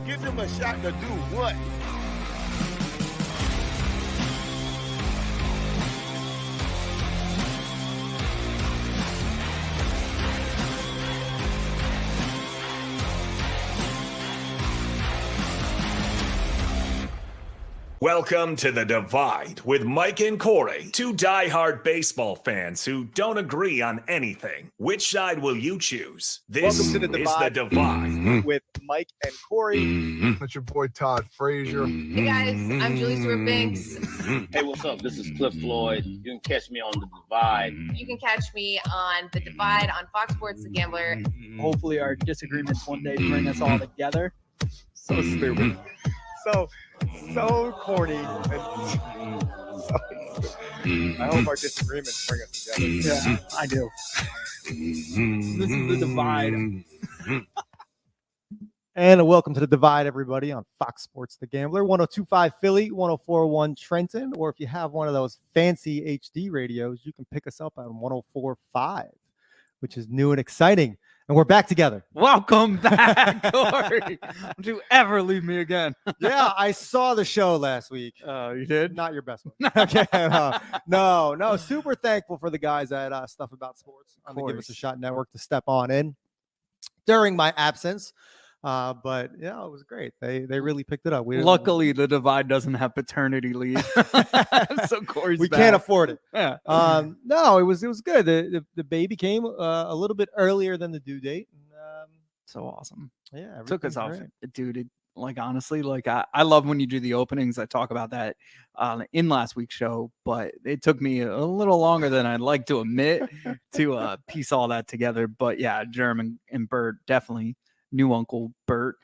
Give them a shot to do what? Welcome to The Divide with Mike and Corey, two diehard baseball fans who don't agree on anything. Which side will you choose? This Welcome to The Divide. is The Divide. With Mike and Corey. That's your boy Todd Frazier. Hey guys, I'm Julie Stewart-Banks. Hey, what's up? This is Cliff Floyd. You can catch me on The Divide. You can catch me on The Divide on Fox Sports The Gambler. Hopefully our disagreements one day bring us all together. So stupid. So corny. And so stupid. I hope our disagreements bring us together. Yeah, I do. This is The Divide. And welcome to The Divide, everybody, on Fox Sports The Gambler, 102.5 Philly, 104.1 Trenton, or if you have one of those fancy HD radios, you can pick us up on 104.5, which is new and exciting. And we're back together. Welcome back, Corey. Don't you ever leave me again. Yeah, I saw the show last week. You did? Not your best one. Okay. No. Super thankful for the guys at Stuff About Sports on the Give Us a Shot Network to step on in during my absence. But yeah, it was great. They really picked it up. Luckily, The Divide doesn't have paternity leave. So Corey's we back. can't afford it. Yeah. No, it was good. The baby came a little bit earlier than the due date. And, so awesome. yeah, Took us off. great. Dude, honestly, I love when you do the openings. I talk about that in last week's show, but it took me a little longer than I'd like to admit to piece all that together. But yeah, Jerm and Bert, definitely new Uncle Bert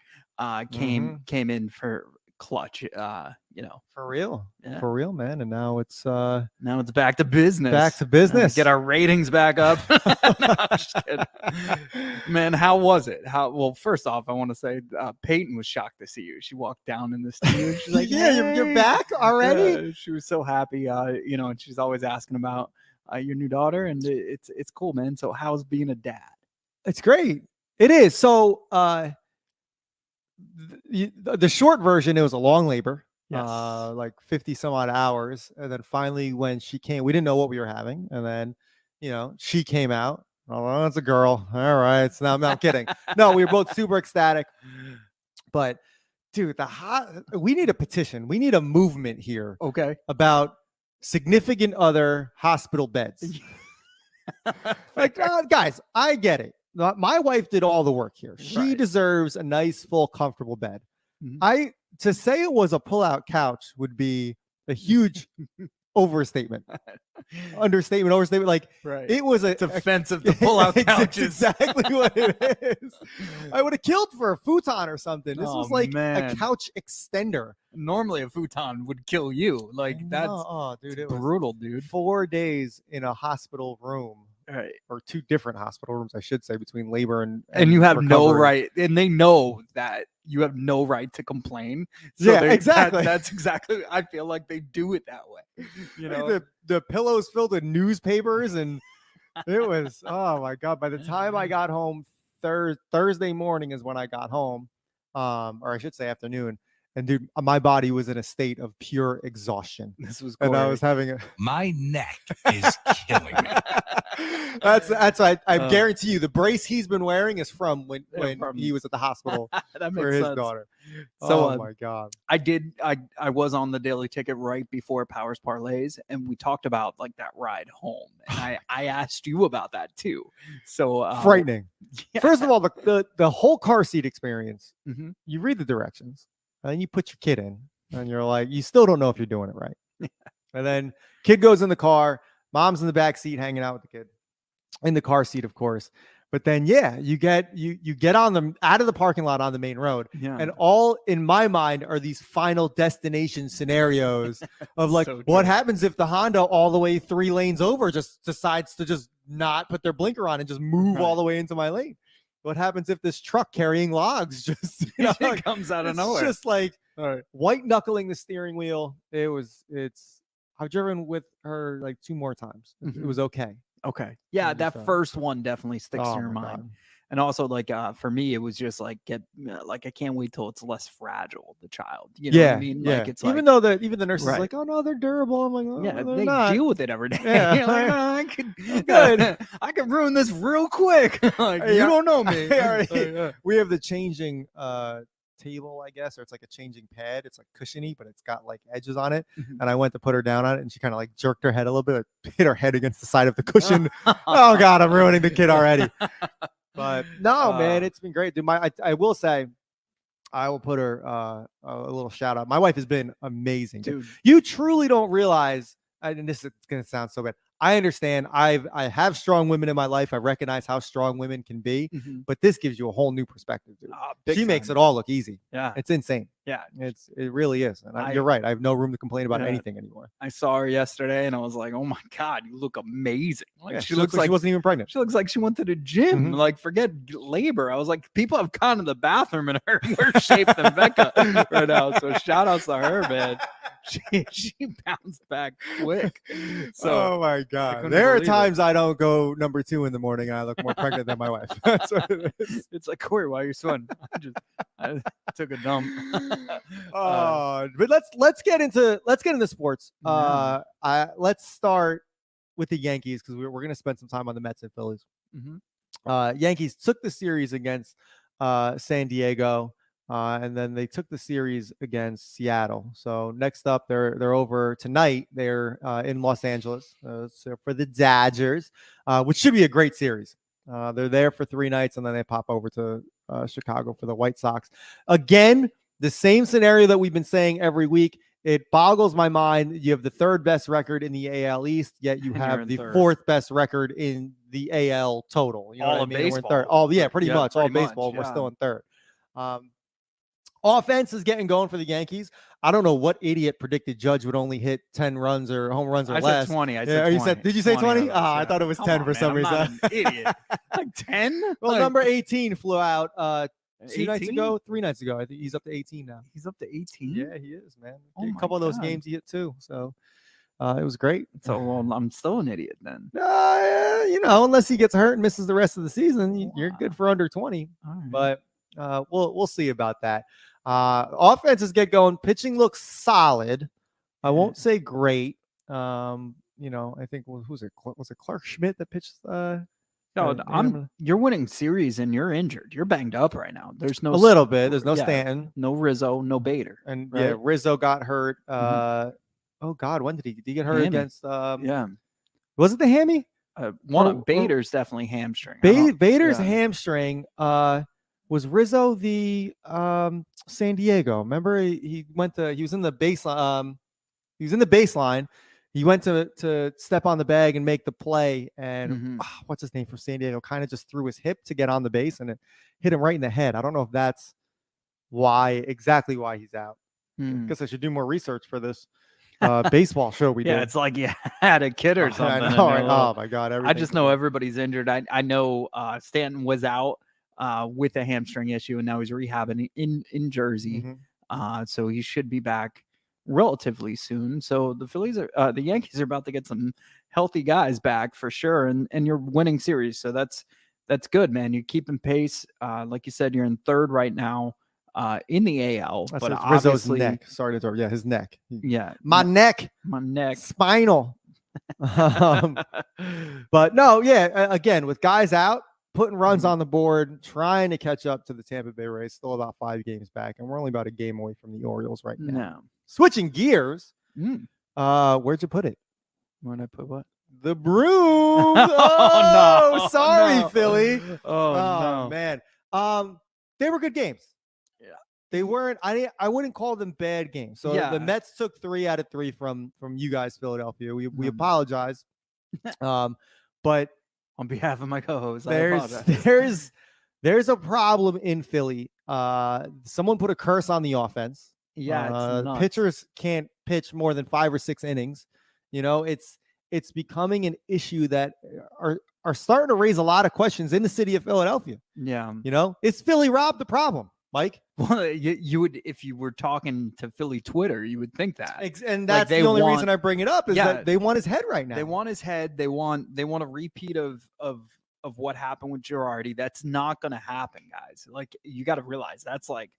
came in for clutch, For real. Yeah. For real, man. And now it's now it's back to business. Get our ratings back up. No, I'm just kidding. Man, how was it? Well, first off, I want to say Peyton was shocked to see you. She walked down in the studio. She's like, yeah, you're back already? Yeah, she was so happy, and she's always asking about your new daughter, and it's cool, man. So how's being a dad? It's great. It is. So the short version, it was a long labor. Yes. Like 50 some odd hours. And then finally when she came, we didn't know what we were having. And then, she came out. Oh, it's a girl. All right. So now I'm kidding. No, we were both super ecstatic. But dude, we need a petition. We need a movement here. Okay. About significant other hospital beds. Like, guys, I get it. My wife did all the work here. She deserves a nice, full, comfortable bed. Mm-hmm. To say it was a pull-out couch would be a huge overstatement. Overstatement. Like, it was it's offensive to pull out couches. It's exactly what it is. I would have killed for a futon or something. This was like a couch extender. Normally a futon would kill you. Like, that's dude, it brutal, was dude. 4 days in a hospital room. Right. Or 2 different hospital rooms, I should say, between labor and you have recovery. no right, and they know that you have no right to complain. So yeah, exactly. That's exactly. I feel like they do it that way. The pillows filled with newspapers, and it was oh my god. By the time I got home, Thursday morning is when I got home, or I should say afternoon. And dude, my body was in a state of pure exhaustion. This was, and I was having My neck is killing me. That's I guarantee you the brace he's been wearing is from when he was at the hospital for his daughter. So, oh my god. I was on the Daily Ticket right before Powers Parlays, and we talked about like that ride home, and I asked you about that too. So frightening. Yeah. First of all, the whole car seat experience, mm-hmm. you read the directions. And then you put your kid in, and you're like, you still don't know if you're doing it right. And then kid goes in the car, mom's in the back seat hanging out with the kid, in the car seat, of course. But then, yeah, you get on out of the parking lot on the main road, and all in my mind are these final destination scenarios of like, what happens if the Honda all the way 3 lanes over just decides to just not put their blinker on and just move all the way into my lane? What happens if this truck carrying logs just comes out of nowhere? Just like white knuckling the steering wheel. I've driven with her like 2 more times. It was okay. Okay. Yeah, that first one definitely sticks in your mind. And also like for me, it was just like I can't wait till it's less fragile, the child. You know what I mean? Yeah. Like it's even like, though the nurse is Right. like, oh no, they're durable. I'm like, oh, yeah, they're they not. deal with it every day. Yeah. You're like, oh, I could good. I could ruin this real quick. Like Hey, you don't know me. I already- Like, yeah. We have the changing table, I guess, or it's like a changing pad. It's like cushiony, but it's got like edges on it. Mhm. And I went to put her down on it, and she kind of like jerked her head a little bit, hit her head against the side of the cushion. Oh God, I'm ruining the kid already. But no, man, it's been great, dude. I will say, I will put her a little shout out. My wife has been amazing, Dude. You truly don't realize, and this is gonna sound so bad. I understand. I have strong women in my life. I recognize how strong women can be, Mhm. but this gives you a whole new perspective, dude. Big She makes time. it all look easy. Yeah. It's insane. Yeah. It really is. And you're right. I have no room to complain about Yeah. anything anymore. I saw her yesterday and I was like, oh my God, you look amazing. Like Yeah, she looks like like she wasn't even pregnant. she looks like she went to the gym. Mhm. Like, forget labor. I was like, people have gone to the bathroom and are in worse shape than Becca right now. So shout outs to her, man. She bounced back quick. So oh my God. couldn't There are believe it. times I don't go number 2 in the morning and I look more pregnant than my wife. That's what it is. it's like, Corey, why are you sweating? I took a dump. But let's get into sports. Yeah. Let's start with the Yankees because we're gonna spend some time on the Mets and Phillies. Mhm. Yankees took the series against San Diego, and then they took the series against Seattle. So next up, they're over tonight. They're in Los Angeles so for the Dodgers, which should be a great series. They're there for 3 nights, and then they pop over to Chicago for the White Sox. Again, the same scenario that we've been saying every week. It boggles my mind. You have the 3rd best record in the AL East, yet you And you're have in the 3rd. 4th best record in the AL total. You know All what I of mean? And we're in baseball. 3rd. Oh, yeah, pretty Yeah, much. All pretty much, baseball. We're yeah. still in 3rd. Offense is getting going for the Yankees. I don't know what idiot predicted Judge would only hit 10 runs or home runs or I less. said 20. I Yeah, said or 20. you said, did you say 20? or less, I yeah. thought it was Come 10 on, for man, some I'm reason. not an idiot. Like 10? Well, Like, number 18 flew out 2 nights 18? ago, 3 nights ago. I think he's up to 18 now. He's up to 18? Yeah, he is, man. Oh A my couple of those God. games he hit too. So it was great. So well, I'm still an idiot then. Unless he gets hurt and misses the rest of the season, you're Wow. good for under 20. All right. But we'll see about that. Offenses get going. Pitching looks solid. I won't say great. I think who's it? Was it Clark Schmidt that pitched? No, you're winning series and you're injured. You're banged up right now. There's no A little bit. There's no yeah, Stanton, no Rizzo, no Bader. and right? yeah, Rizzo got hurt. Oh God, when did he get hurt Hammy. against? Yeah. Was it the hammy? One Or- of Bader's definitely hamstring. I don't- Bader's yeah. hamstring. Was Rizzo the San Diego? Remember he was in the baseline. He was in the baseline. He went to step on the bag and make the play, and Mhm. what's his name from San Diego? Kind of just threw his hip to get on the base, and it hit him right in the head. I don't know if that's exactly why he's out. Hmm. Guess I should do more research for this baseball show we Yeah, did. it's like you had a kid or something. I and know, you're right? a little- Oh my God! I everything's just know good. everybody's injured. I know Stanton was out with a hamstring issue, and now he's rehabbing in Jersey. Mhm. So he should be back relatively soon. So the the Yankees are about to get some healthy guys back for sure, and you're winning series. So that's good, man. You're keeping pace. Like you said, you're in 3rd right now in the AL. That's but Rizzo's obviously, neck. Sorry to interrupt. Yeah, his neck. yeah, My neck. my neck. Spinal. But no, yeah. Again, with guys out, putting runs on the board, trying to catch up to the Tampa Bay Rays. Still about 5 games back, and we're only about a game away from the Orioles right now. No. Switching gears. Mm. Where'd you put it? Where'd I put what? The Brewers. Oh, no. Sorry, No. Philly. Oh, no. Man. They were good games. Yeah. They weren't. I wouldn't call them bad games. So Yeah. the Mets took 3 out of 3 from you guys, Philadelphia. We Mm. apologize. But On behalf of my co-host, I apologize. there's a problem in Philly. Someone put a curse on the offense. Yeah, it's nuts. Pitchers can't pitch more than 5 or 6 innings. It's becoming an issue that are starting to raise a lot of questions in the city of Philadelphia. Yeah. Is Philly Rob the problem, Mike? Well, you would, if you were talking to Philly Twitter, you would think that. And that's they the only want- reason I bring it up is Yeah. that they want his head right now. They want his head. They want a repeat of of what happened with Girardi. That's not going to happen, guys. Like, you got to realize that's like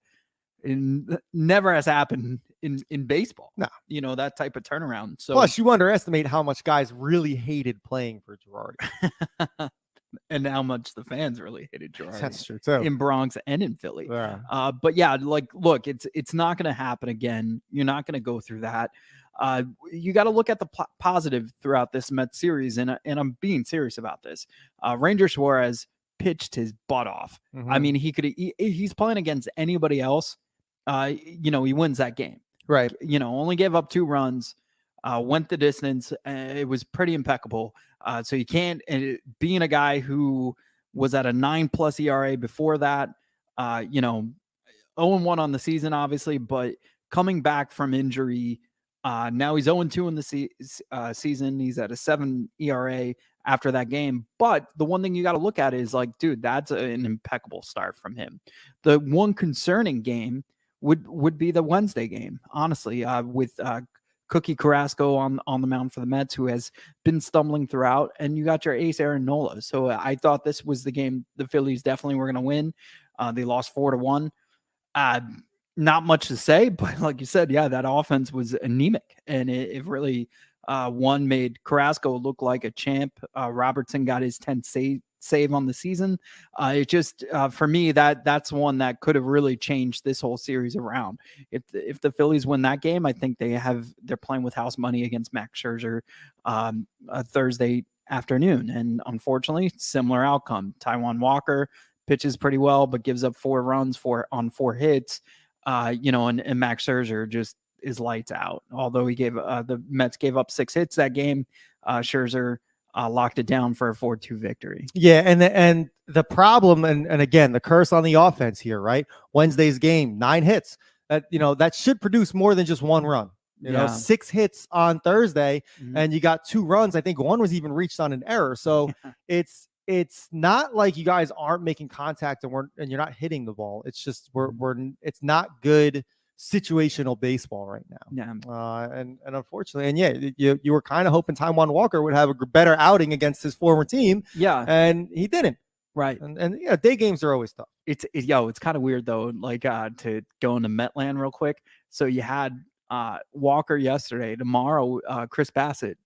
never has happened in baseball. No. You know, that type of turnaround. So Plus, you underestimate how much guys really hated playing for Girardi. and how much the fans really hated Girardi. That's true too. In Bronx and in Philly. Yeah. But yeah, like, look, it's not going to happen again. You're not going to go through that. You got to look at the positive throughout this Mets series, and I'm being serious about this. Ranger Suarez pitched his butt off. I mean, he's playing against anybody else. You know, he wins that game. Right. You know, only gave up 2 runs, went the distance. It was pretty impeccable. So you can't, being a guy who was at a 9+ ERA before that, you know, 0-1 on the season, obviously, but coming back from injury, now he's 0-2 in the season. He's at a 7 ERA after that game. But the one thing you got to look at is like, dude, that's an impeccable start from him. The one concerning game would be the Wednesday game, honestly, with Cookie Carrasco on the mound for the Mets, who has been stumbling throughout, and you got your ace Aaron Nola. So I thought this was the game the Phillies definitely were going to win. They lost 4-1. Not much to say, but like you said, yeah, that offense was anemic, and it really made Carrasco look like a champ. Robertson got his 10th save on the season. It just for me that's one that could have really changed this whole series around. If the Phillies win that game, I think they're playing with house money against Max Scherzer Thursday afternoon, and unfortunately, similar outcome. Taijuan Walker pitches pretty well, but gives up 4 runs on 4 hits. You know, and Max Scherzer just is lights out. Although he gave the Mets gave up 6 hits that game, Scherzer locked it down for a 4-2 victory. Yeah, and the problem, and again, the curse on the offense here, right? Wednesday's game, 9 hits. That should produce more than just 1 run. You know, 6 hits on Thursday, and you got 2 runs. I think 1 was even reached on an error. So it's not like you guys aren't making contact and you're not hitting the ball. It's just it's not good situational baseball right now. Yeah. And unfortunately, and yeah, you were kind of hoping Taijuan Walker would have a better outing against his former team. Yeah. And he didn't. Right. And yeah, day games are always tough. It's kind of weird though, like to go into Metland real quick. So you had Walker yesterday, tomorrow Chris Bassett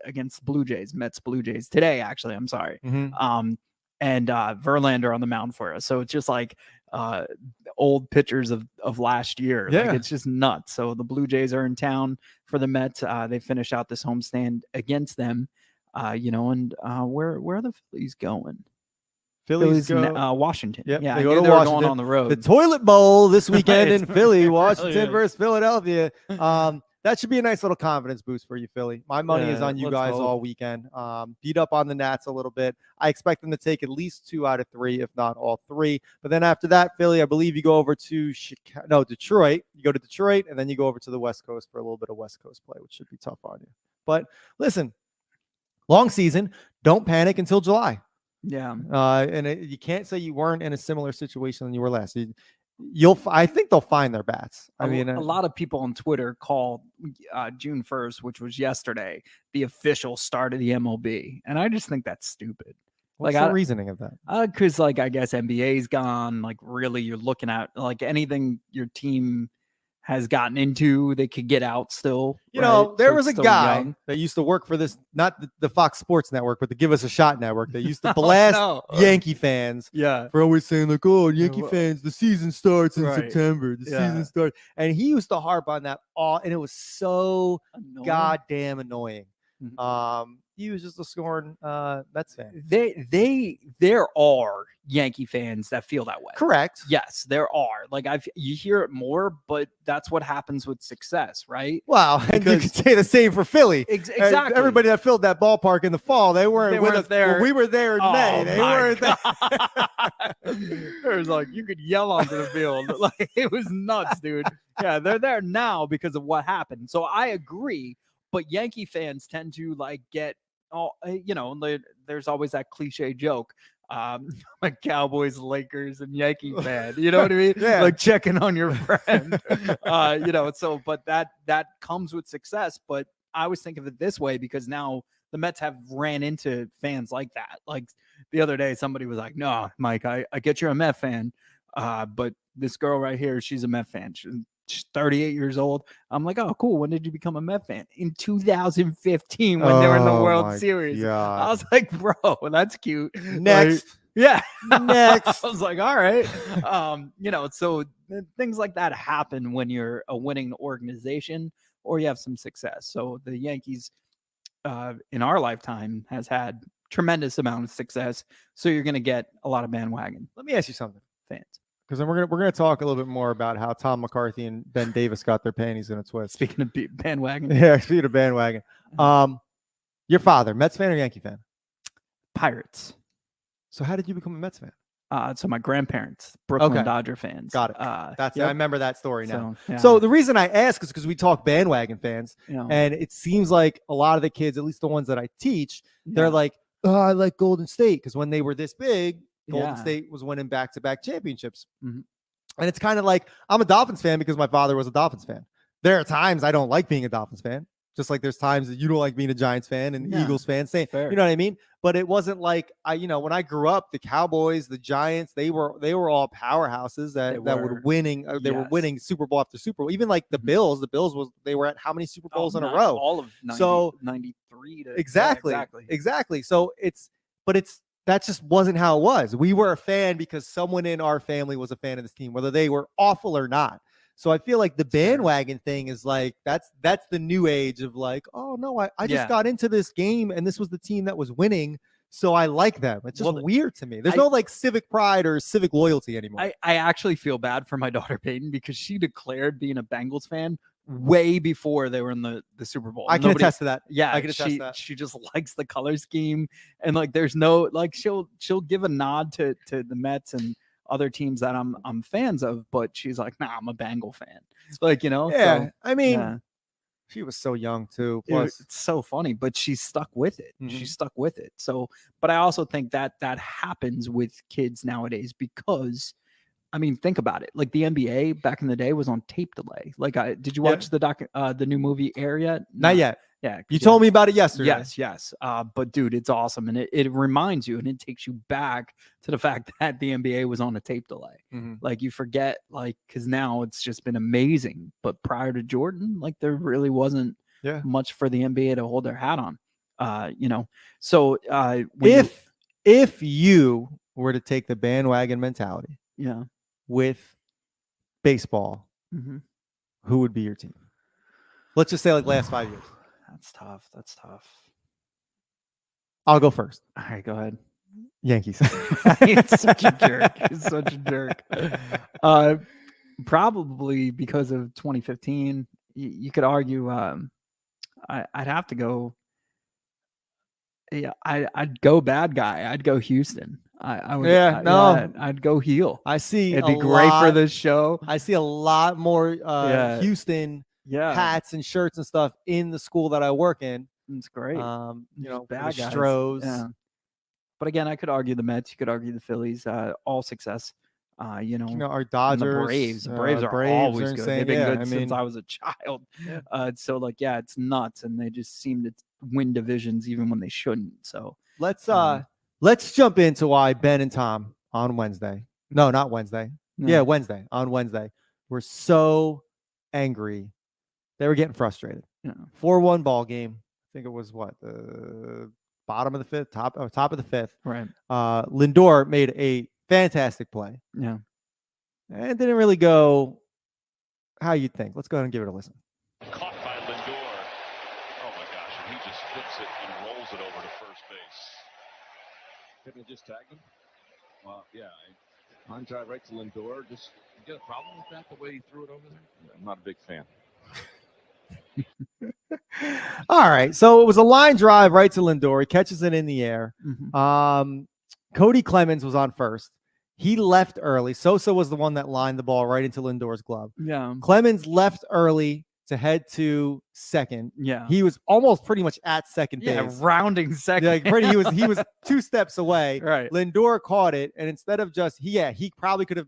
against Blue Jays, Mets Blue Jays today, actually, I'm sorry. And Verlander on the mound for us. So it's just like old pitchers of last year. Yeah. Like, it's just nuts. So the Blue Jays are in town for the Mets. They finish out this homestand against them. You know, and where are the Phillies going? Phillies go Washington. Yep, Yeah, they I go knew to they were Washington. going on the road. The Toilet Bowl this weekend in Right. Philly, Washington Yeah. versus Philadelphia. That should be a nice little confidence boost for you, Philly. My money is on you let's guys hope. all weekend. Beat up on the Nats a little bit. I expect them to take at least 2 out of 3, if not all 3. But then after that, Philly, I believe you go over to Detroit. You go to Detroit, and then you go over to the West Coast for a little bit of West Coast play, which should be tough on you. But listen, long season. Don't panic until July. Yeah. You can't say you weren't in a similar situation than you were last. I think they'll find their bats. I mean, a lot of people on Twitter call June 1st, which was yesterday, the official start of the MLB, and I just think that's stupid. What's the reasoning of that? Because I guess NBA's gone. Like, really, you're looking at like anything your team has gotten into, they could get out still. You know, there So was a it's still guy young. that used to work for this, not the Fox Sports Network, but the Give Us a Shot Network, that used to blast Yankee fans Yeah. for always saying like, "Oh, Yankee fans, the season starts in Right. September. The season starts," and he used to harp on that and it was so Annoying. goddamn annoying. Mhm. He was just a scorn Mets fan. There are Yankee fans that feel that way. Correct. Yes, there are. Like, you hear it more, but that's what happens with success, right? Wow, and you could say the same for Philly. Exactly. Everybody that filled that ballpark in the fall, they weren't They with weren't us. there. When we were there in May. Oh, They my weren't there. There's like, you could yell onto the field. Like, it was nuts, dude. Yeah, they're there now because of what happened. So I agree, but Yankee fans tend to like get there's always that cliche joke. Like Cowboys, Lakers, and Yankee fan. You know what I mean? Yeah. Like checking on your friend. But that comes with success. But I always think of it this way because now the Mets have ran into fans like that. Like the other day, somebody was like, "No, Mike, I get you're a Met fan, but this girl right here, she's a Met fan. She's 38 years old." I'm like, "Oh, cool. When did you become a Met fan?" In 2015, when they were in the Oh World my Series. God. I was like, "Bro, that's cute." Next. Like, yeah. Next. I was like, "All right." So things like that happen when you're a winning organization or you have some success. So the Yankees, in our lifetime, has had tremendous amount of success. So you're going to get a lot of bandwagon Let me ask you something, fans. because then we're gonna talk a little bit more about how Tom McCarthy and Ben Davis got their panties in a twist. Speaking of bandwagon, Yeah, speaking of bandwagon. Your father, Mets fan or Yankee fan? Pirates. So how did you become a Mets fan? So my grandparents, Brooklyn Okay. Dodger fans. Got it. That's I yep. remember that story now. So, yeah, So the reason I ask is because we talk bandwagon fans, you know, and it seems like a lot of the kids, at least the ones that I teach, they're yeah, like, "Oh, I like Golden State," because when they were this big, Golden yeah. State was winning back-to-back championships. Mhm. And it's kind of like I'm a Dolphins fan because my father was a Dolphins fan. There are times I don't like being a Dolphins fan, just like there's times that you don't like being a Giants fan and Yeah, Eagles fan. Same, fair. you know what I mean? But it wasn't like when I grew up, the Cowboys, the Giants, they were all powerhouses that were were. winning. They were Yes. winning Super Bowl after Super Bowl. Even like the Mhm. Bills, they were at how many Super Bowls in a row? All of 90, So 93 to exactly. So that just wasn't how it was. We were a fan because someone in our family was a fan of this team, whether they were awful or not. So I feel like the bandwagon thing is like that's the new age of like, oh no, I just Yeah. got into this game and this was the team that was winning, so I like them. It's just Well, weird to me. There's I- no like civic pride or civic loyalty anymore. I actually feel bad for my daughter Peyton because she declared being a Bengals fan way before they were in the Super Bowl. I can attest to that. Yeah, I can attest she to that. she just likes the color scheme, and like there's no like she'll give a nod to the Mets and other teams that I'm fans of, but she's like, nah, I'm a Bengal fan. Like, Yeah, so, I mean, yeah. she was so young too. It was- Plus, it's so funny, but she's stuck with it. Mhm. She's stuck with it. So, but I also think that happens with kids nowadays because, I mean, think about it. Like the NBA back in the day was on tape delay. Like, did you Yeah. watch the new movie Air yet? not yet. Yeah, You told me about it yesterday. Yes. But dude, it's awesome, and it reminds you, and it takes you back to the fact that the NBA was on a tape delay. Mhm. Like you forget, like because now it's just been amazing. But prior to Jordan, like there really wasn't Yeah. much for the NBA to hold their hat on. So when If you were to take the bandwagon mentality yeah, with baseball, mhm. who would be your team? Let's just say like last 5 years. That's tough. That's tough. I'll go first. All right, go ahead. Yankees. He's such a jerk. He's such a jerk. Probably because of 2015. You could argue. I'd have to go. Yeah, I'd go bad guy. I'd go Houston. I would. Yeah, no. I'd go heel. I see. It'd a be great for lot- this show. I see a lot more Yeah. Houston Yeah, hats and shirts and stuff in the school that I work in. it's great. You know, bad the guys. Stros. Yeah. But again, I could argue the Mets. You could argue the Phillies. All success. You know, our And Dodgers. the Braves. The Braves are always good. insane. They've been Yeah, good I since mean, I was a child. Yeah. So like, yeah, it's nuts, and they just seem to win divisions even when they shouldn't. So let's jump into why Ben and Tom on Wednesday. No, not Wednesday. Yeah, Wednesday. On Wednesday, were so angry. They were getting frustrated. Yeah. 4-1 ball game. I think it was what, the bottom of the fifth, top of the fifth. Right. Lindor made a fantastic play. Yeah. And it didn't really go how you'd think. Let's go ahead and give it a listen. Caught by Lindor. Oh my gosh, and he just flips it and rolls it over to first base. Couldn't have just tagged him? Well, yeah. Line drive right to Lindor. Just you get a problem with that, the way he threw it over there? I'm not a big fan. All right. So it was a line drive right to Lindor. He catches it in the air. Mhm. Cody Clemens was on first. He left early. Sosa was the one that lined the ball right into Lindor's glove. Yeah. Clemens left early to head to second. Yeah. He was almost pretty much at second Yeah. base. Rounding second. Like he was 2 steps away. Right. Lindor caught it, and instead of just he probably could have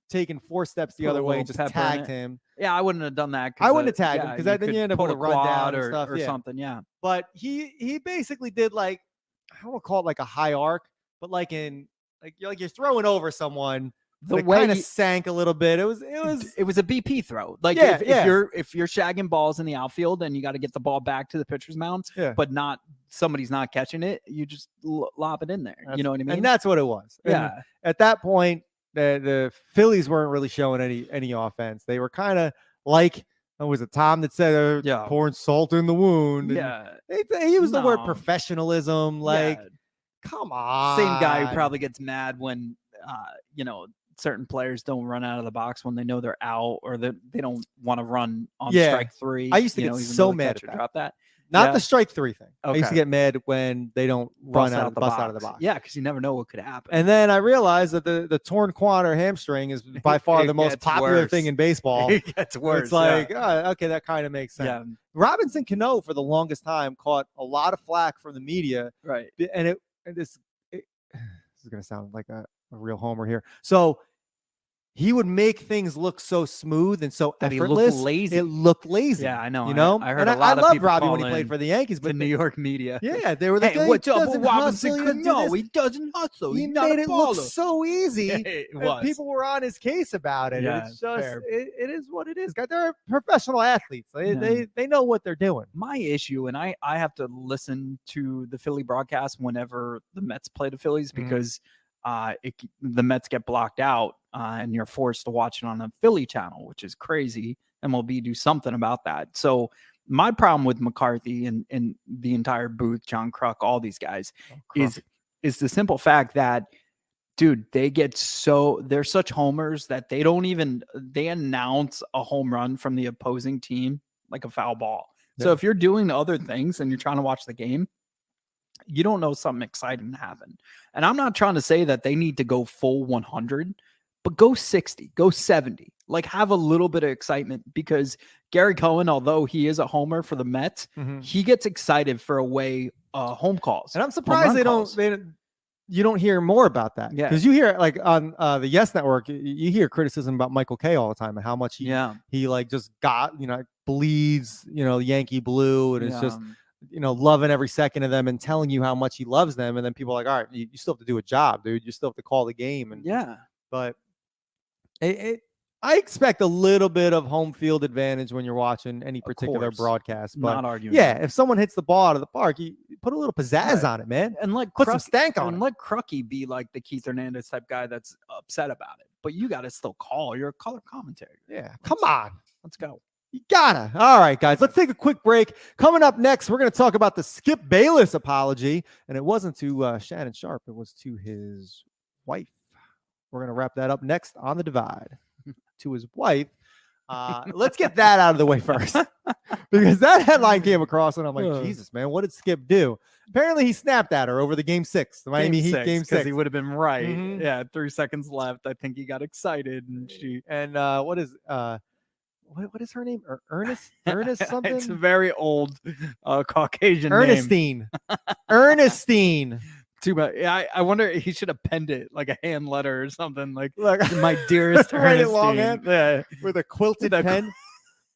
taken 4 steps the Put a other way little and just pepper in tagged it. him. Yeah, I wouldn't have done that. I wouldn't have tagged him yeah, because you then you could end up pull with a a quad rundown and or, stuff. or Yeah. something. Yeah. But he basically did like, I don't want to call it like a high arc, but like you're throwing over someone. The It way kind of you- sank a little bit. It was it was a BP throw. Like Yeah, if you're shagging balls in the outfield and you got to get the ball back to the pitcher's mound, Yeah. but somebody's not catching it, you just lob it in there. You know what I mean? And that's what it was. And yeah. at that point, the Phillies weren't really showing any offense. They were kind of like, was it Tom that said, pouring salt in the wound? And Yeah. he used the word No. professionalism. Like, Yeah. come on. Same guy who probably gets mad when certain players don't run out of the box when they know they're out or that they don't want to run on strike 3. I used to get even so though the mad catcher at that. dropped that. Not Yeah. the strike 3 thing. I used to Okay. get mad when they don't bust out of the box. Yeah, because you never know what could happen. And then I realized that the torn quad or hamstring is by far It the most gets popular worse. thing in baseball. It gets worse. It's like, oh, okay, that kind of makes sense. yeah. Robinson Cano for the longest time caught a lot of flack from the media, Right. and this is going to sound like a real homer here. So he would make things look so smooth and so That he looked effortless. lazy. It looked lazy. Yeah, I know. You know, I heard and a lot I of loved people Robbie when he calling played for the Yankees, the but New York media. yeah, they were like, Hey, he what's up doesn't with Robinson hustle, he doesn't do Cano? this. He doesn't hustle. He He's not made a it look baller. so easy. It And was. people were on his case about it. Yeah, It's just fair. it is what it is. Guys, they're professional athletes. Yeah. They know what they're doing. My issue, and I have to listen to the Philly broadcast whenever the Mets play the Phillies because the Mets get blocked out and you're forced to watch it on a Philly channel, which is crazy. MLB do something about that. So my problem with McCarthy and the entire booth, John Kruk, all these guys is the simple fact that, dude, they're such homers that they announce a home run from the opposing team like a foul ball. So if you're doing other things and you're trying to watch the game, you don't know something exciting to happen. And I'm not trying to say that they need to go full 100, but go 60, go 70, like have a little bit of excitement because Gary Cohen, although he is a homer for the Mets, he gets excited for away home calls. And I'm surprised you don't hear more about that. Yeah. Because you hear like on the Yes Network, you hear criticism about Michael Kay all the time and how much he like just got, bleeds, Yankee blue. And it's just, loving every second of them and telling you how much he loves them. And then people are like, all right, you still have to do a job, dude. You still have to call the game. And but I expect a little bit of home field advantage when you're watching any particular broadcast. But not arguing. yeah, if someone hits the ball out of the park, you put a little pizzazz on it, man. And put some stank on it. And let Crucky be like the Keith Hernandez type guy that's upset about it. But you got to still call. You're a color commentator. Yeah, come on. Let's go. You gotta. All right, guys, let's take a quick break. Coming up next, we're going to talk about the Skip Bayless apology. And it wasn't to Shannon Sharp. It was to his wife. We're going to wrap that up next on The Divide. To his wife. Let's get that out of the way first. Because that headline came across and I'm like, Jesus, man, what did Skip do? Apparently he snapped at her over the game 6. The Miami Heat game 6. Because he would have been right. Yeah, 3 seconds left. I think he got excited and what is her name? Ernest something? It's a very old Caucasian Ernestine. name. Ernestine. Too bad. I wonder he should have penned it like a hand letter or something like my Write dearest it Ernestine. longhand Yeah. with a quilted pen.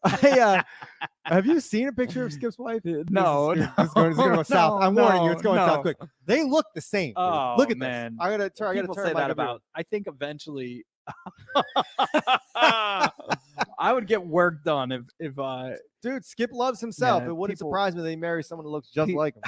Have you seen a picture of Skip's wife? No, it's going to go south. I'm warning you, it's going south quick. They look the same. Dude. Oh, Look at man. this. I gotta turn. People turn say my that computer. about. I think eventually, I would get work done if Dude, Skip loves himself. Yeah, It wouldn't people- surprise me they marry someone who looks just like him.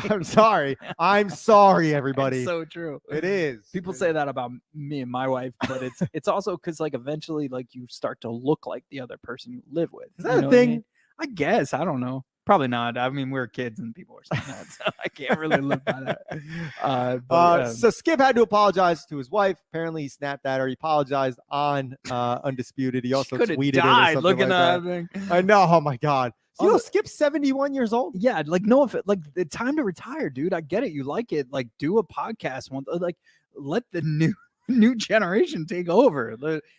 I'm sorry. I'm sorry, everybody. It's so true. It is. People say that about me and my wife, but it's also because like eventually like you start to look like the other person you live with. Is that You a know what I thing? mean? I guess. I don't know. Probably not. I mean, we're kids and people are saying that, so I can't really live by that. But, So Skip had to apologize to his wife. Apparently, he snapped at her. He apologized on Undisputed. He also could have tweeted it or died something looking like at that. that. I know. Oh my God. You Oh, know, Skip's 71 years old. Yeah, like no, if like the time to retire, dude. I get it. You like it. Like do a podcast one. Like let the new generation take over.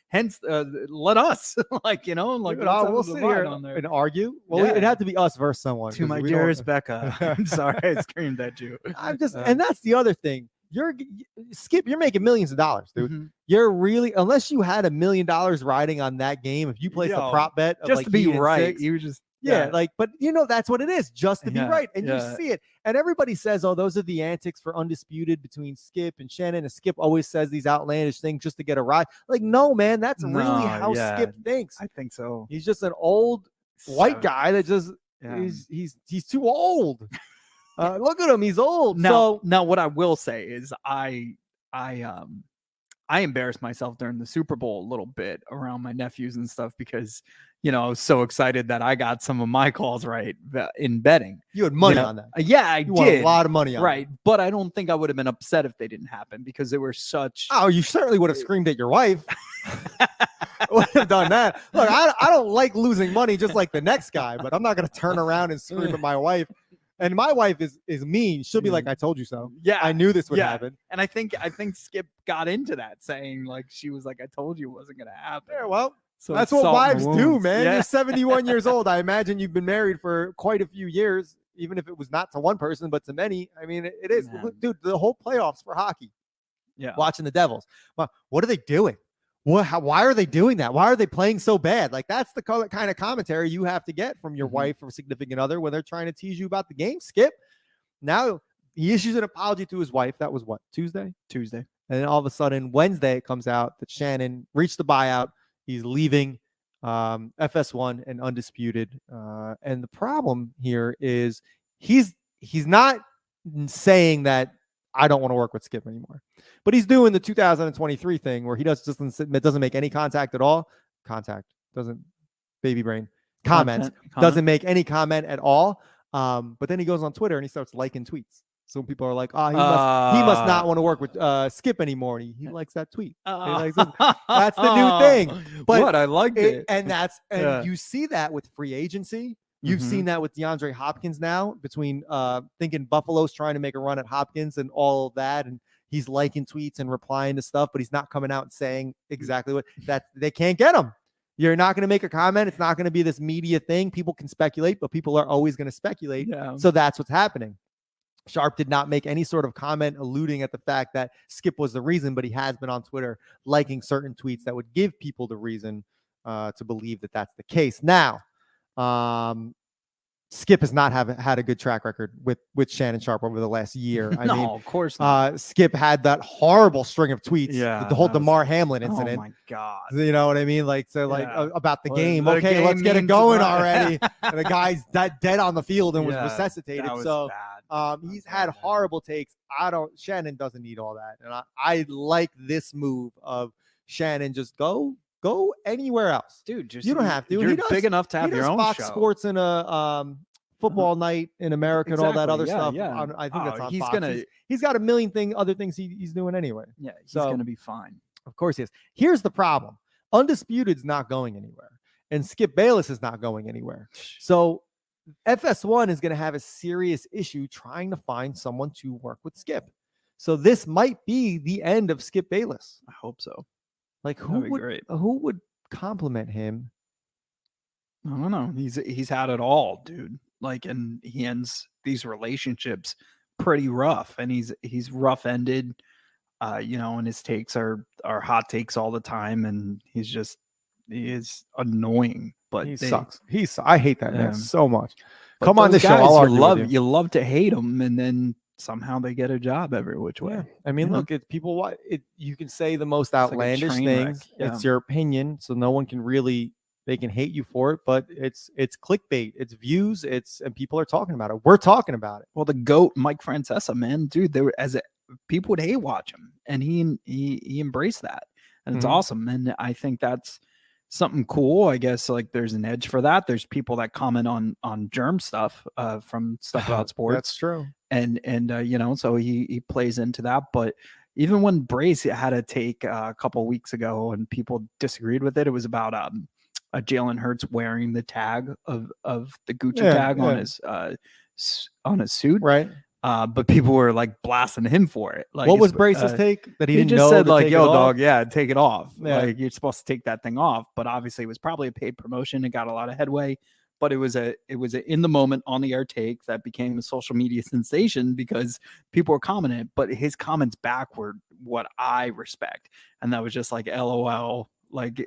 Hence, let us like Dude, let's we'll have a sit divide here on there. and argue. Well, Yeah. it'd have to be us versus someone. To 'cause my we don't- dearest Becca, I'm sorry I screamed at you. I'm just, and that's the other thing. Skip, you're making millions of dollars, dude. Mhm. You're really, unless you had $1 million riding on that game, if you placed a Yo, prop bet of just like to be Heat in right. 6, You just yeah, like, but that's what it is, just to be Yeah, right. And you yeah. see it. And everybody says, oh, those are the antics for Undisputed between Skip and Shannon. And Skip always says these outlandish things just to get a ride. Like, no, man, that's really No, how yeah. Skip thinks. I think so. He's just an old white So- guy that just Yeah. he's too old. Look at him, he's old. Now, what I will say is I embarrassed myself during the Super Bowl a little bit around my nephews and stuff because I was so excited that I got some of my calls right in betting. You had money on that. Yeah, I You won did. a lot of money on Right, but I don't think I would have been upset if they didn't happen because they were such. Oh, you certainly would have screamed at your wife. Would have done that. Look, I don't like losing money just like the next guy, but I'm not going to turn around and scream at my wife. And my wife is mean. She'll be like, "I told you so." Yeah, I knew this would yeah. happen. And I think Skip got into that saying like she was like, "I told you it wasn't going to happen." Yeah, well, So that's it's what salt in wives the do, wounds. man. Yeah. You're 71 years old. I imagine you've been married for quite a few years, even if it was not to one person, but to many. I mean, it is. Man. Dude, the whole playoffs for hockey, Yeah. watching the Devils. What are they doing? Why are they doing that? Why are they playing so bad? Like, that's the kind of commentary you have to get from your wife or significant other when they're trying to tease you about the game. Skip. Now he issues an apology to his wife. That was what, Tuesday? Tuesday. And then all of a sudden, Wednesday, it comes out that Shannon reached the buyout. He's leaving FS1 and Undisputed. And the problem here is he's not saying that I don't want to work with Skip anymore, but he's doing the 2023 thing where he doesn't make any contact at all. Doesn't baby brain comments. Doesn't make any comment at all. But then he goes on Twitter and he starts liking tweets. So people are like, "Oh, he must not want to work with Skip anymore." And he likes that tweet. He likes it. That's the new thing. But what I liked it. And you see that with free agency. You've seen that with DeAndre Hopkins now, between thinking Buffalo's trying to make a run at Hopkins and all of that, and he's liking tweets and replying to stuff, but he's not coming out and saying exactly what that they can't get him. You're not going to make a comment. It's not going to be this media thing. People can speculate, but people are always going to speculate. Yeah. So that's what's happening. Sharp did not make any sort of comment alluding at the fact that Skip was the reason, but he has been on Twitter liking certain tweets that would give people the reason to believe that that's the case. Now, Skip has not had a good track record with Shannon Sharp over the last year. I mean, of course not. Skip had that horrible string of tweets. Yeah, the whole that was- DeMar Hamlin incident. Oh my god. You know what I mean? Like, so Yeah. about the Well, game. the Okay, game let's get it means going what? already. And the guy's dead on the field and was Yeah, resuscitated. that was So bad. he's had horrible takes. Shannon doesn't need all that. And I like this move of Shannon just go anywhere else. Dude, just You don't have to. You're He does- big enough to have He your does own Fox show. Sports and a football night in America and all that other stuff. Yeah. I think that's on he's Fox. gonna. He's got a million other things he's doing anyway. Yeah, he's So- gonna be fine. Of course he is. Here's the problem. Undisputed's not going anywhere. And Skip Bayless is not going anywhere. So FS1 is going to have a serious issue trying to find someone to work with Skip. So this might be the end of Skip Bayless. I hope so. Like, That'd be great. who would compliment him? I don't know. He's had it all, dude. Like, and he ends these relationships pretty rough, and he's rough ended. And his takes are hot takes all the time, and he is annoying. But He sucks. I hate that man Yeah. so much. but Come on those this show. guys, I'll you argue love with you. you love to hate them, and then somehow they get a job every which way. Yeah. I mean, you know? look, it's people. You can say the most like a outlandish train wreck, things. yeah. It's your opinion, so no one can really. They can hate you for it, but it's clickbait, it's views, and people are talking about it. We're talking about it. Well, the GOAT, Mike Francesa, man, dude, they were people would hate watch him, and he embraced that, and it's Mhm. awesome. And I think that's something cool. I guess like there's an edge for that. There's people that comment on germ stuff from stuff about sports. That's true. And so he plays into that. But even when Brace had a take a couple weeks ago and people disagreed with it, it was about Jalen Hurts wearing the tag of the Gucci tag on his suit, Right. But people were like blasting him for it. Like, What was it's, Brace's take? That he he didn't just know said to like, take "Yo, it off? dog, yeah, take it off. Yeah. Like you're supposed to take that thing off." But obviously, it was probably a paid promotion. It got a lot of headway. but it was a in the moment on the air take that became a social media sensation because people were commenting. But his comments back were what I respect, and that was just like LOL, like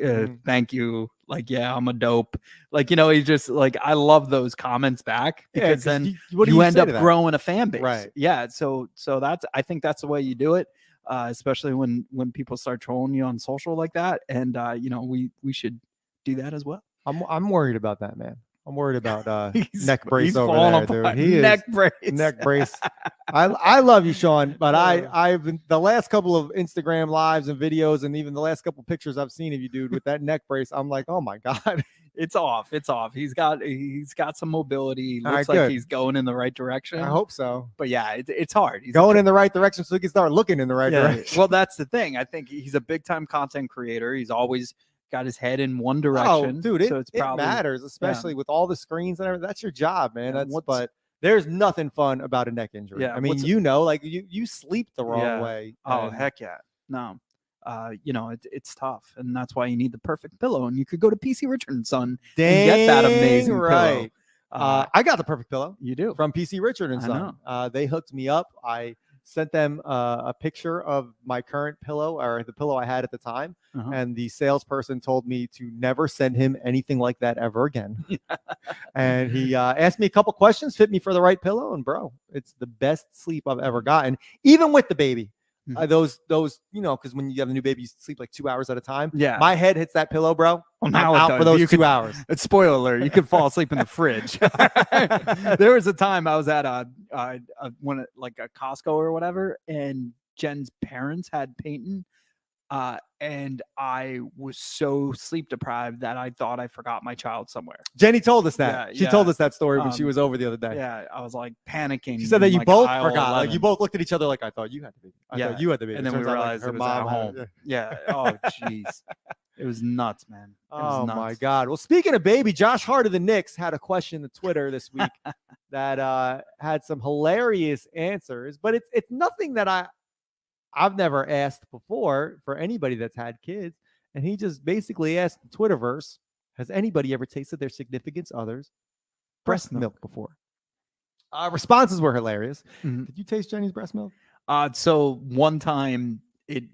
thank you, like yeah, I'm a dope, like he just like I love those comments back because then you end up growing a fan base, right? Yeah, so that's I think that's the way you do it. Especially when people start trolling you on social like that, and we should do that as well. I'm worried about that, man. I'm worried about neck brace he's over falling there, apart. dude. He neck is brace. neck brace. I love you, Sean, but I've been the last couple of Instagram lives and videos, and even the last couple of pictures I've seen of you, dude, with that neck brace. I'm like, oh my god, it's off. It's off. He's got some mobility. He looks right, like good. he's going in the right direction. I hope so. But yeah, it's hard. He's going in the right direction so he can start looking in the right direction. Well, that's the thing. I think he's a big time content creator. He's always got his head in one Oh, direction. dude, so it's probably, it matters, especially with all the screens and everything. That's your job, man. Yeah, But there's nothing fun about a neck injury. Yeah, I mean, like you sleep the wrong way. Oh, heck yeah. No. It's tough, and that's why you need the perfect pillow. And you could go to PC Richard and Son and get that amazing right. pillow. I got the perfect pillow. You do from PC Richard and Son. They hooked me up. I sent them a picture of my current pillow or the pillow I had at the time, and the salesperson told me to never send him anything like that ever again. And he asked me a couple questions, fit me for the right pillow, and bro, it's the best sleep I've ever gotten, even with the baby. Those because when you have a new baby, you sleep like 2 hours at a time. Yeah, my head hits that pillow, bro. Well, I'm out for those 2 hours. It's spoiler alert. You could fall asleep in the fridge. There was a time I was at a Costco or whatever, and Jen's parents had Peyton, and I was so sleep deprived that I thought I forgot my child somewhere. Jenny told us that. Yeah, she told us that story when she was over the other day. Yeah, I was like panicking. She said that you both forgot. 11. Like you both looked at each other like, I thought you had the baby. I thought you had the baby. And then we realized her mom at home. Yeah. Oh, jeez. It was nuts, man. Oh my God. Well, speaking of baby, Josh Hart of the Knicks had a question on Twitter this week that had some hilarious answers, but it's nothing that I've never asked before for anybody that's had kids. And he just basically asked the Twitterverse, has anybody ever tasted their significant other's breast milk before? Responses were hilarious. Did you taste Jenny's breast milk? So one time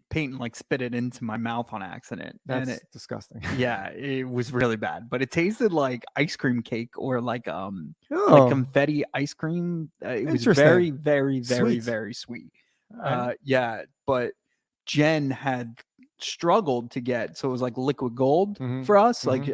Peyton like spit it into my mouth on accident. That's disgusting. Yeah, it was really bad, but it tasted like ice cream cake or like confetti ice cream. It was very, very, very, very sweet. Yeah, but Jen had struggled to get, so it was like liquid gold for us, like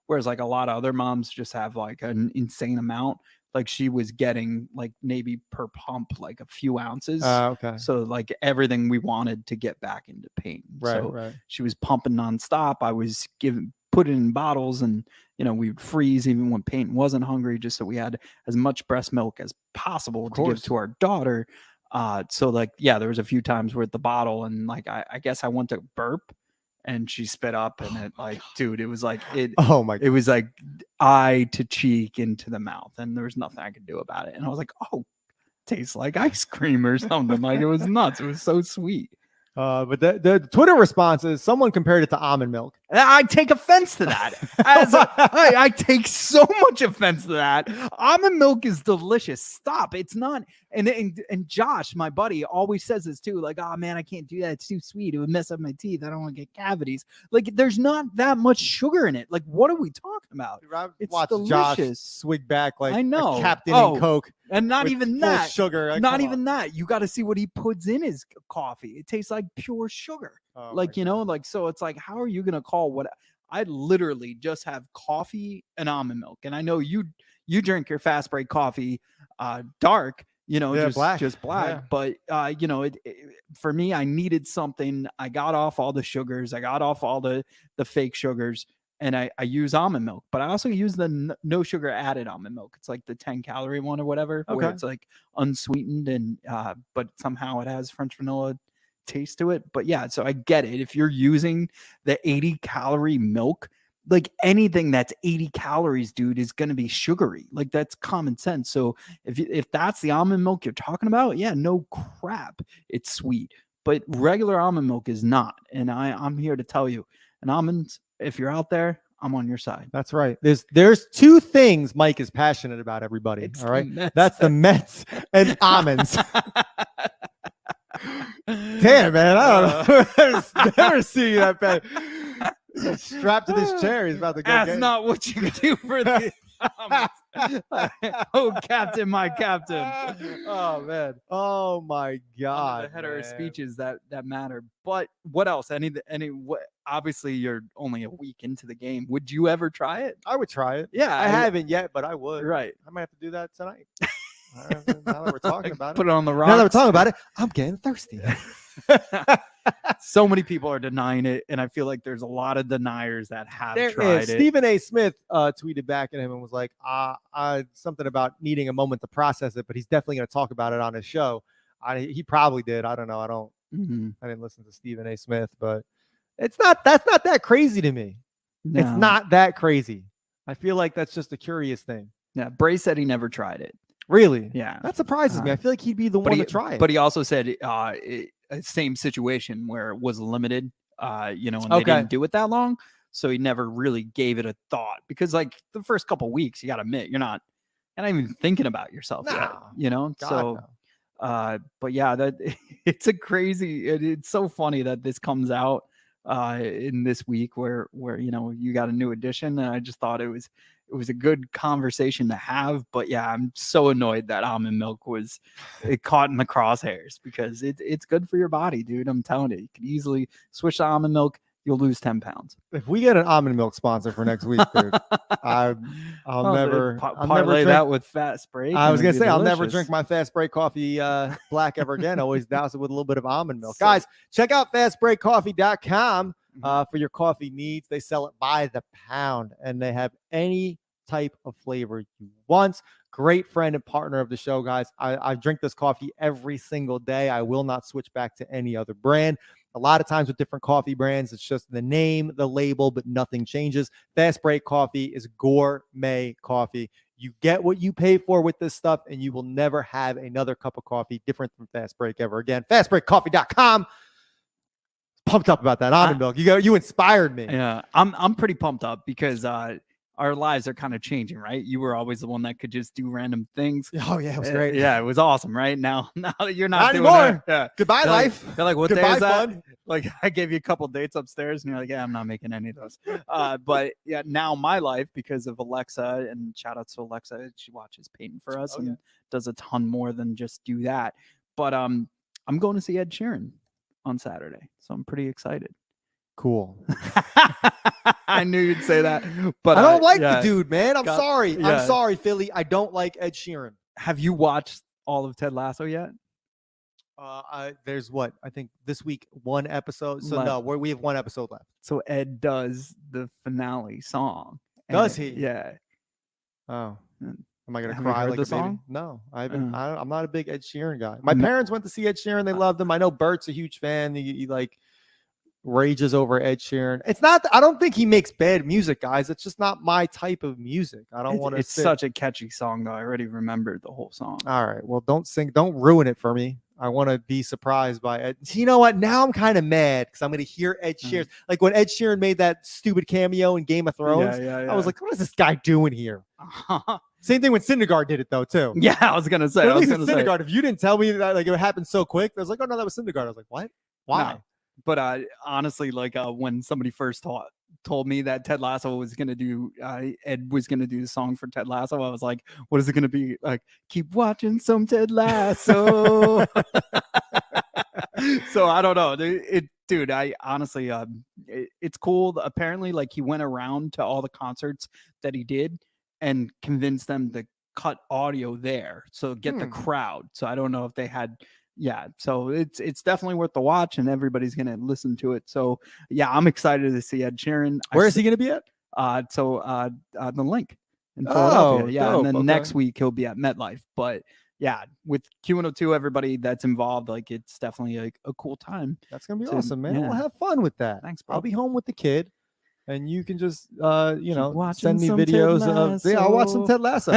whereas like a lot of other moms just have like an insane amount. Like she was getting like maybe per pump like a few ounces. Okay. So like everything we wanted to get back into pain. Right. She was pumping nonstop. I was put it in bottles, and we would freeze even when Peyton wasn't hungry, just so we had as much breast milk as possible to give to our daughter. So like, yeah, there was a few times where at the bottle, and like I guess I went to burp and she spit up, and it like, dude, it was like it. Oh my God. It was like eye to cheek into the mouth, and there was nothing I could do about it. And I was like, oh, tastes like ice cream or something. Like it was nuts. It was so sweet. But the Twitter response is someone compared it to almond milk. I take offense to that. I take so much offense to that. Almond milk is delicious. Stop. It's not. And Josh, my buddy, always says this too. Like, oh man, I can't do that. It's too sweet. It would mess up my teeth. I don't want to get cavities. Like, there's not that much sugar in it. Like, what are we talking about? It's delicious. Josh swig back like I know. a captain in Coke. And not even that sugar. Not even that. You got to see what he puts in his coffee. It tastes like pure sugar. Oh, like, like, so it's like, how are you going to call what I literally just have coffee and almond milk? And I know you drink your fast break coffee dark, just black. Yeah. But, for me, I needed something. I got off all the sugars. I got off all the fake sugars. And I use almond milk, but I also use the no sugar added almond milk. It's like the 10-calorie one or whatever, where it's like unsweetened, and but somehow it has French vanilla taste to it. But yeah, so I get it. If you're using the 80-calorie milk, like anything that's 80 calories, dude, is going to be sugary. Like that's common sense. So if that's the almond milk you're talking about, yeah, no crap, it's sweet. But regular almond milk is not. And I'm here to tell you, an almond, if you're out there, I'm on your side. That's right. There's two things Mike is passionate about, everybody. It's all right. the Mets. That's the Mets and almonds. Damn, man. I don't know. I've never seen that bad. He's strapped to this chair. He's about to go. That's not what you do for the oh, Captain, my Captain. Oh man. Oh my God. The header man. speeches that matter. But what else? What? Obviously, you're only a week into the game. Would you ever try it? I would try it. Yeah, I haven't yet, but I would. Right. I might have to do that tonight. Now that we're talking about Put it. it on the rocks. Now that we're talking about it, I'm getting thirsty. So many people are denying it, and I feel like there's a lot of deniers that have There tried is. it. Stephen A. Smith tweeted back at him and was like, something about needing a moment to process it, but he's definitely going to talk about it on his show. He probably did. I don't know. I didn't listen to Stephen A. Smith, but that's not that crazy to me. No. It's not that crazy. I feel like that's just a curious thing. Yeah, Bray said he never tried it. Really? Yeah. That surprises me. I feel like he'd be the one to try it. But he also said same situation where it was limited, and they didn't do it that long. So he never really gave it a thought because like the first couple of weeks, you got to admit, you're not even thinking about yourself yet, God, so, no. But yeah, that it's it's so funny that this comes out in this week where you got a new edition. And I just thought it was a good conversation to have, but yeah, I'm so annoyed that almond milk was caught in the crosshairs because it's good for your body, dude. I'm telling you can easily switch to almond milk. You'll lose 10 pounds. If we get an almond milk sponsor for next week, dude, I'll never parlay that with fat spray. I was gonna say I'll never drink my fast break coffee black ever again. Always douse it with a little bit of almond milk. Guys, check out fastbreakcoffee.com for your coffee needs. They sell it by the pound, and they have any type of flavor you want. Great friend and partner of the show, guys. I drink this coffee every single day. I will not switch back to any other brand. A lot of times with different coffee brands, it's just the name, the label, but nothing changes. Fast Break Coffee is gourmet coffee. You get what you pay for with this stuff, and you will never have another cup of coffee different from Fast Break ever again. Fastbreakcoffee.com. Pumped up about that almond milk. You inspired me. Yeah, I'm pretty pumped up because our lives are kind of changing, right? You were always the one that could just do random things. Oh yeah, it was great. Yeah, it was awesome, right? Now you're not doing anymore. that. Yeah. Goodbye, They're life. They're like, what Goodbye, day is that? fun. Like, I gave you a couple dates upstairs, and you're like, yeah, I'm not making any of those. But yeah, now my life, because of Alexa, and shout out to Alexa, she watches Peyton for us and does a ton more than just do that. But I'm going to see Ed Sheeran on Saturday, so I'm pretty excited. Cool. I knew you'd say that, but I don't like the dude, man. I'm sorry. Yeah. I'm sorry, Philly. I don't like Ed Sheeran. Have you watched all of Ted Lasso yet? There's what I think this week, one episode. So no, we have one episode left. So Ed does the finale song. Does he? Yeah. Oh. Am I gonna Have you cry heard like the a baby? song? No, I haven't. I'm not a big Ed Sheeran guy. My parents went to see Ed Sheeran. They loved him. I know Bert's a huge fan. He like rages over Ed Sheeran. It's not. I don't think he makes bad music, guys. It's just not my type of music. I don't want to. It's such a catchy song, though. I already remembered the whole song. All right. Well, don't ruin it for me. I want to be surprised by Ed. You know what? Now I'm kind of mad because I'm going to hear Ed Sheeran. Like when Ed Sheeran made that stupid cameo in Game of Thrones, I was like, what is this guy doing here? Same thing when Syndergaard did it, though, too. Yeah, I was going to say. At least in Syndergaard, if you didn't tell me that like it happened so quick, I was like, oh, no, that was Syndergaard. I was like, what? Why? No. But honestly, like when somebody first told me that Ted Lasso was going to do, Ed was going to do the song for Ted Lasso, I was like, what is it going to be? Like, keep watching some Ted Lasso. So I don't know. Dude, I honestly, it's cool. Apparently, like he went around to all the concerts that he did and convinced them to cut audio there. So get the crowd. So I don't know if they had... Yeah, so it's definitely worth the watch, and everybody's gonna listen to it. So yeah, I'm excited to see Ed Sheeran. Where is he gonna be at? The Link in Philadelphia. Yeah, dope. And then next week he'll be at MetLife. But yeah, with Q102, everybody that's involved, like it's definitely a cool time. That's gonna be awesome, man. Yeah. We'll have fun with that. Thanks, bro. I'll be home with the kid, and you can just send me some videos Ted of. Yeah, I'll watch some Ted Lasso.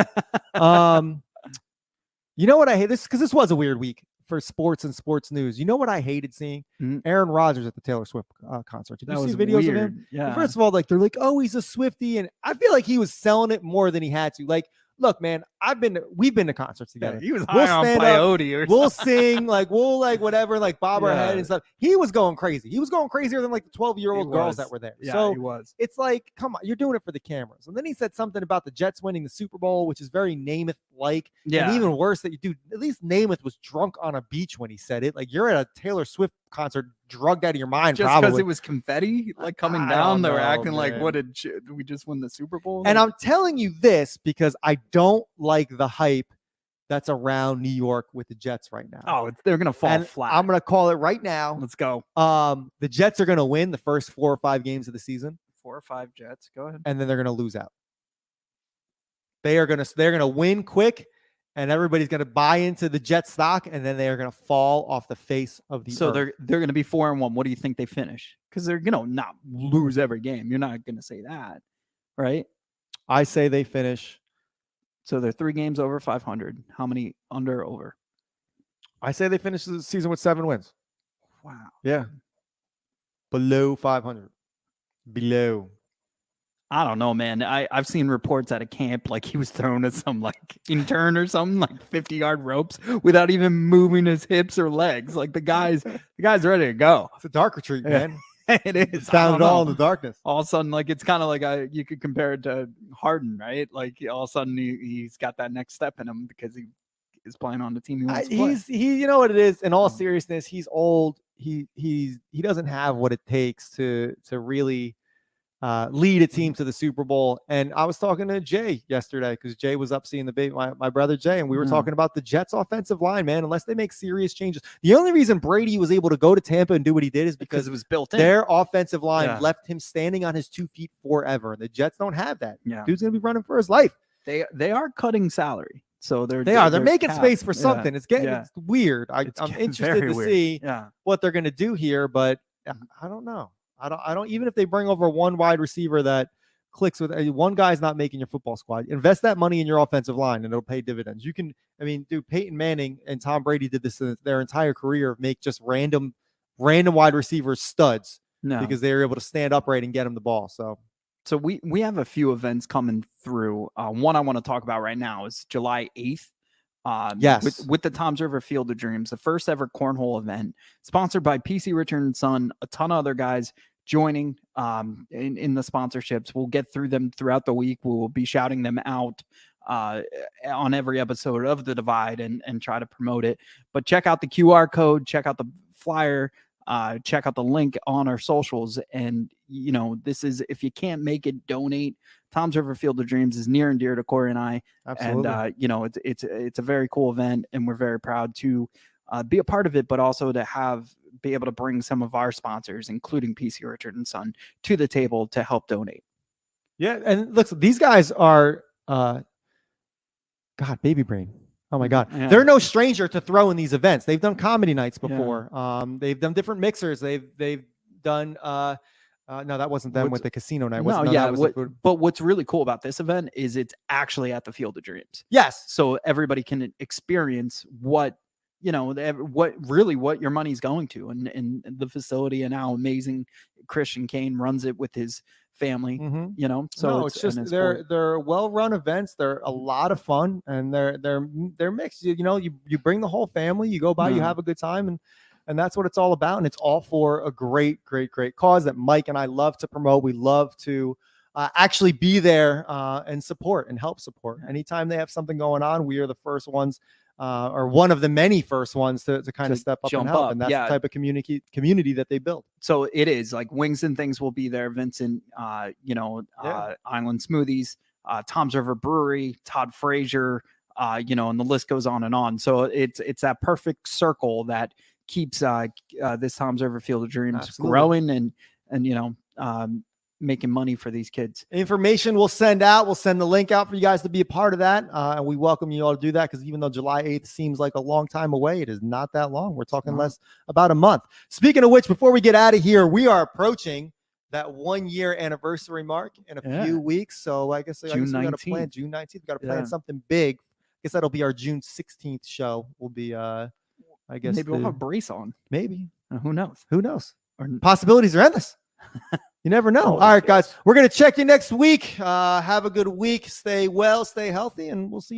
You know what I hate this because this was a weird week for sports and sports news. You know what I hated seeing? Mhm. Aaron Rodgers at the Taylor Swift concert. Did That you was see videos weird. of him? Yeah. First of all, like they're like, oh, he's a Swiftie, and I feel like he was selling it more than he had to. Like, look, man, we've been to concerts together. He was We'll high on stand up, peyote or we'll something. sing, like we'll like whatever, like bob our head Yeah. and stuff. He was going crazy. He was going crazier than like the 12-year-old He girls was. that were there. Yeah, So he was. it's like, come on, you're doing it for the cameras. And then he said something about the Jets winning the Super Bowl, which is very Namath-like. Yeah. And even worse, that you do. At least Namath was drunk on a beach when he said it. Like you're at a Taylor Swift concert, drugged out of your mind, Just because probably. it was confetti like coming I down, don't they were know, acting like, man. what did we just win the Super Bowl? And Like, I'm telling you this because I don't like the hype that's around New York with the Jets right now. they're gonna fall And flat. I'm gonna call it right now. Let's go. The Jets are gonna win the first 4 or 5 games of the season, 4 or 5 Jets. Go ahead. and then they're gonna lose out. They're gonna win quick, and everybody's gonna buy into the Jet stock, and then they are gonna fall off the face of the So earth. they're going to be 4-1. What do you think they finish? Because they're not lose every game. You're not going to say that, right? I say they finish. So they're 3 games over 500. How many under or over? I say they finish the season with 7 wins. Wow. Yeah. Below 500. Below. I don't know, man. I've seen reports at a camp like he was thrown at some like intern or something, like 50-yard ropes without even moving his hips or legs. Like the guy's ready to go. It's a dark retreat, man. It is. It's found it all in the darkness. All of a sudden, like it's kind of like you could compare it to Harden, right? Like all of a sudden he's got that next step in him because he is playing on the team he wants to play. He you know what it is, in all seriousness, he's old. He doesn't have what it takes to really lead a team to the Super Bowl. And I was talking to Jay yesterday because Jay was up seeing the baby, my brother Jay, and we were talking about the Jets offensive line, man. Unless they make serious changes, the only reason Brady was able to go to Tampa and do what he did is because it was built in. Their offensive line Yeah. left him standing on his 2 feet forever. The Jets don't have that. Yeah. Dude's gonna be running for his life. They are cutting salary, so they're making capped. space for Yeah. something. It's getting Yeah. it's weird. I'm getting interested very to weird. see Yeah. what they're gonna do here, but I don't know. I don't even if they bring over one wide receiver that clicks with one guy's not making your football squad. Invest that money in your offensive line and it'll pay dividends. You can, dude, Peyton Manning and Tom Brady did this in their entire career, make just random wide receivers studs because they were able to stand upright and get him the ball. So we have a few events coming through. One I want to talk about right now is July 8th. Yes. With the Tom's River Field of Dreams, the first ever cornhole event sponsored by PC Richard and Son, a ton of other guys joining in the sponsorships. We'll get through them throughout the week. We will be shouting them out on every episode of The Divide and try to promote it. But check out the QR code, check out the flyer, check out the link on our socials. And, this is, if you can't make it, donate. Tom's River Field of Dreams is near and dear to Corey and I. Absolutely. And, it's a very cool event, and we're very proud to be a part of it, but also to be able to bring some of our sponsors, including PC Richard and Son, to the table to help donate. Yeah. And look, these guys are, God, baby brain. Oh my God. Yeah. They're no stranger to throwing these events. They've done comedy nights before. They've done different mixers. They've done, no, that wasn't them with the casino night. But what's really cool about this event is it's actually at the Field of Dreams. Yes. So everybody can experience what your money's going to, and the facility, and how amazing Christian Kane runs it with his family. Mm-hmm. So no, it's just they're well-run events. They're a lot of fun, and they're mixed. You bring the whole family. You go by, you have a good time, and that's what it's all about. And it's all for a great cause that Mike and I love to promote. We love to actually be there and support and help support. Anytime they have something going on, we are the first ones, or one of the many first ones to kind of step up and help. And that's the type of community that they build. So it is like Wings and Things will be there. Vincent, Island Smoothies, Tom's River Brewery, Todd Frazier, and the list goes on and on. So it's that perfect circle that keeps this Tom's River Field of Dreams growing and making money for these kids. Information we'll send out. We'll send the link out for you guys to be a part of that. And we welcome you all to do that, because even though July 8th seems like a long time away, it is not that long. We're talking about a month. Speaking of which, before we get out of here, we are approaching that 1-year anniversary mark in a few weeks. So I guess we got to plan June 19th. We got to plan something big. I guess that'll be our June 16th show. We'll be I guess maybe we'll have a brace on. maybe. Who knows? Who knows? Or Possibilities are endless. You never know. All right, guys. We're going to check you next week. Have a good week. Stay well, stay healthy, and we'll see you.